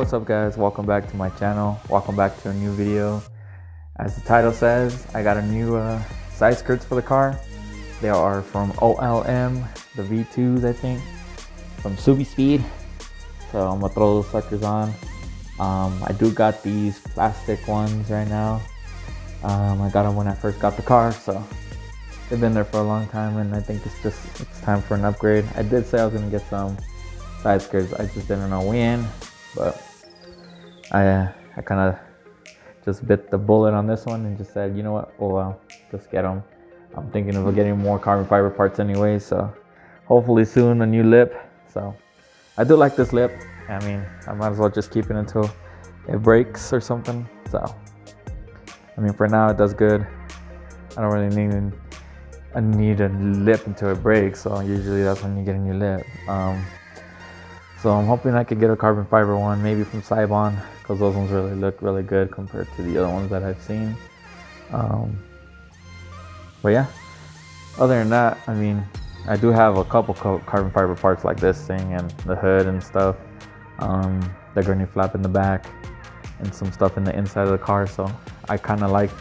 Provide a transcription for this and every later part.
What's up guys, welcome back to my channel, welcome back to a new video. As the title says, I got a new side skirts for the car. They are from OLM, the V2s I think, from Subispeed. So I'm gonna throw those suckers on. I do got these plastic ones right now. I got them when I first got the car, so they've been there for a long time, and I think it's time for an upgrade. I did say I was gonna get some side skirts, I just didn't know when, but I kind of just bit the bullet on this one and just said, you know what, well, just get them. I'm thinking of getting more carbon fiber parts anyway, so hopefully soon a new lip. So I do like this lip. I mean, I might as well just keep it until it breaks or something. So I mean, for now it does good. I don't really need a lip until it breaks, so usually that's when you get a new lip. So I'm hoping I could get a carbon fiber one, maybe from Sibon, because those ones really look really good compared to the other ones that I've seen. But yeah, other than that, I mean, I do have a couple carbon fiber parts like this thing and the hood and stuff, the gurney flap in the back, and some stuff in the inside of the car. So I kind of like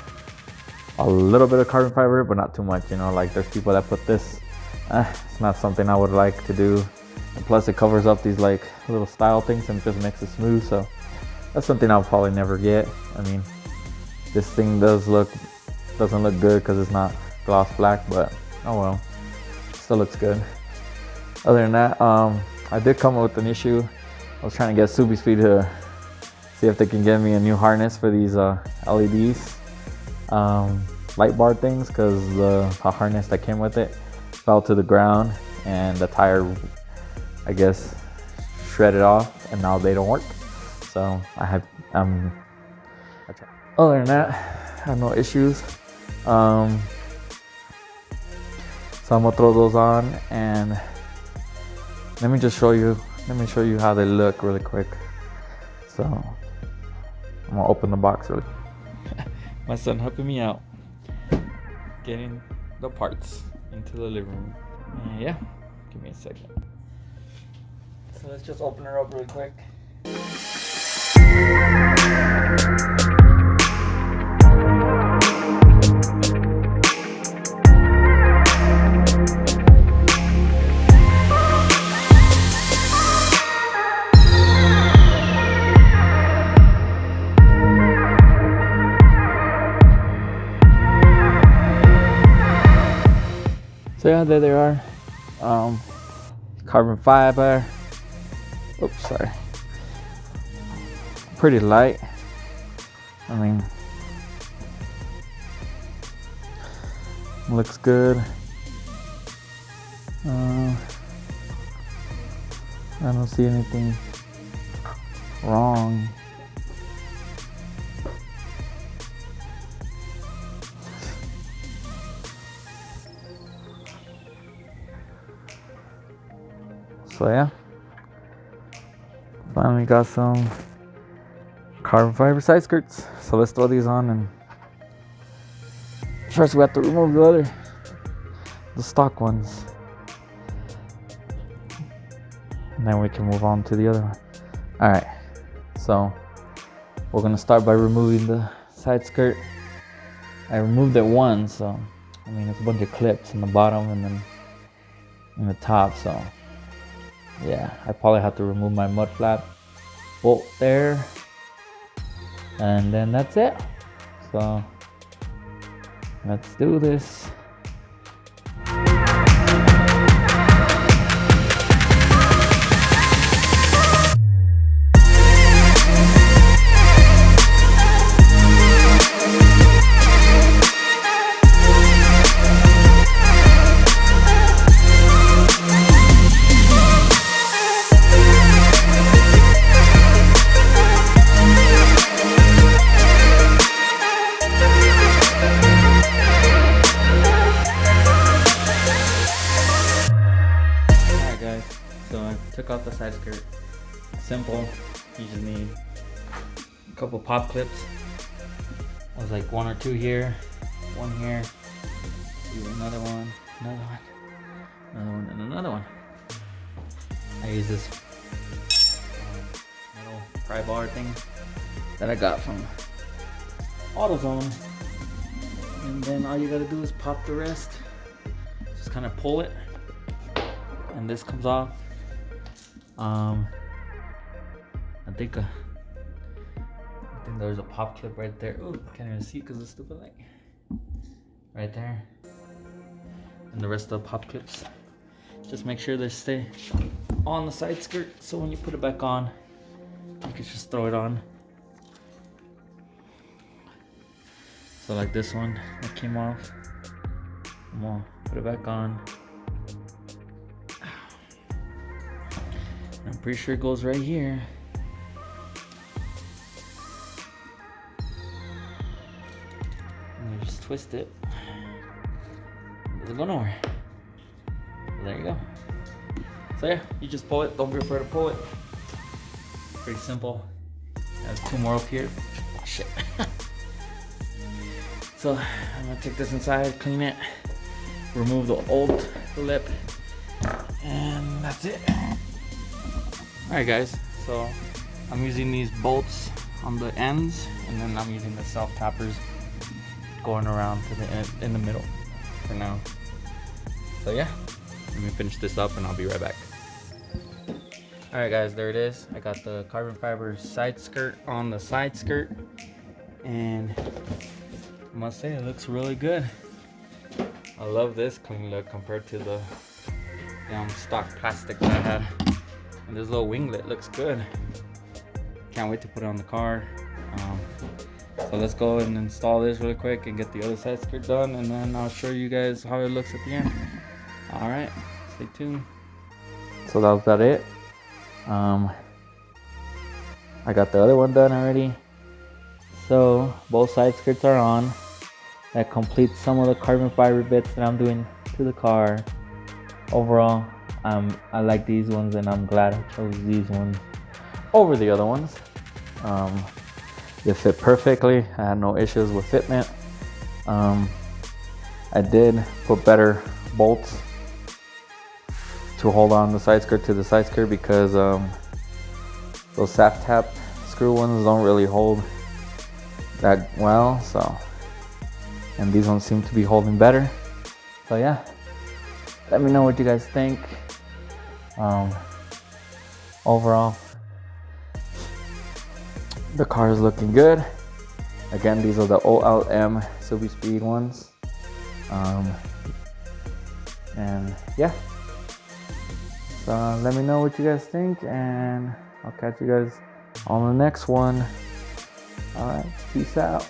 a little bit of carbon fiber, but not too much, you know. Like there's people that put this, it's not something I would like to do. And plus it covers up these like little style things and just makes it smooth, so that's something I'll probably never get. I mean, this thing doesn't look good because it's not gloss black, but oh well, still looks good. Other than that, I did come up with an issue. I was trying to get Subispeed to see if they can get me a new harness for these LEDs, light bar things, because the harness that came with it fell to the ground and the tire, I guess, shredded off, and now they don't work. So other than that, I have no issues. So I'm gonna throw those on, and let me show you how they look really quick. So I'm gonna open the box really. My son helping me out getting the parts into the living room. And yeah, give me a second. So let's just open her up really quick. So yeah, there they are. Carbon fiber. Oops, sorry. Pretty light. I mean, looks good. I don't see anything wrong. So yeah, finally got some carbon fiber side skirts. So let's throw these on, and first we have to remove the stock ones, and then we can move on to the other one. All right, so we're gonna start by removing the side skirt. I removed it once, so I mean it's a bunch of clips in the bottom and then in the top. So yeah, I probably have to remove my mud flap bolt there, and then that's it. So let's do this. side skirt. Simple. You just need a couple pop clips. There's like one or two here, one here, another one, another one, another one, and another one. I use this metal pry bar thing that I got from AutoZone, and then all you gotta do is pop the rest. Just kind of pull it, and this comes off. I think there's a pop clip right there. Oh, can't even see because of the stupid light. Right there. And the rest of the pop clips. Just make sure they stay on the side skirt, so when you put it back on, you can just throw it on. So like this one that came off, I'm gonna put it back on. I'm pretty sure it goes right here. And you just twist it. It doesn't go nowhere. There you go. So yeah, you just pull it. Don't be afraid to pull it. Pretty simple. There's two more up here. Oh, shit. So I'm gonna take this inside, clean it, remove the old lip, and that's it. Alright guys, so I'm using these bolts on the ends, and then I'm using the self tappers going around to the end, in the middle for now. So yeah, let me finish this up and I'll be right back. Alright guys, there it is. I got the carbon fiber side skirt on the side skirt, and I must say it looks really good. I love this clean look compared to the stock plastic that I had. And this little winglet looks good. Can't wait to put it on the car. So let's go and install this really quick and get the other side skirt done, and then I'll show you guys how it looks at the end. Alright, stay tuned. So that was about it. I got the other one done already. So both side skirts are on. That completes some of the carbon fiber bits that I'm doing to the car. Overall, I like these ones, and I'm glad I chose these ones over the other ones. They fit perfectly. I had no issues with fitment. I did put better bolts to hold on the side skirt to the side skirt, because those sap tap screw ones don't really hold that well. So, and these ones seem to be holding better. So yeah, let me know what you guys think. Overall, the car is looking good. Again, these are the OLM Subispeed ones. And yeah, so let me know what you guys think, and I'll catch you guys on the next one. All right, peace out.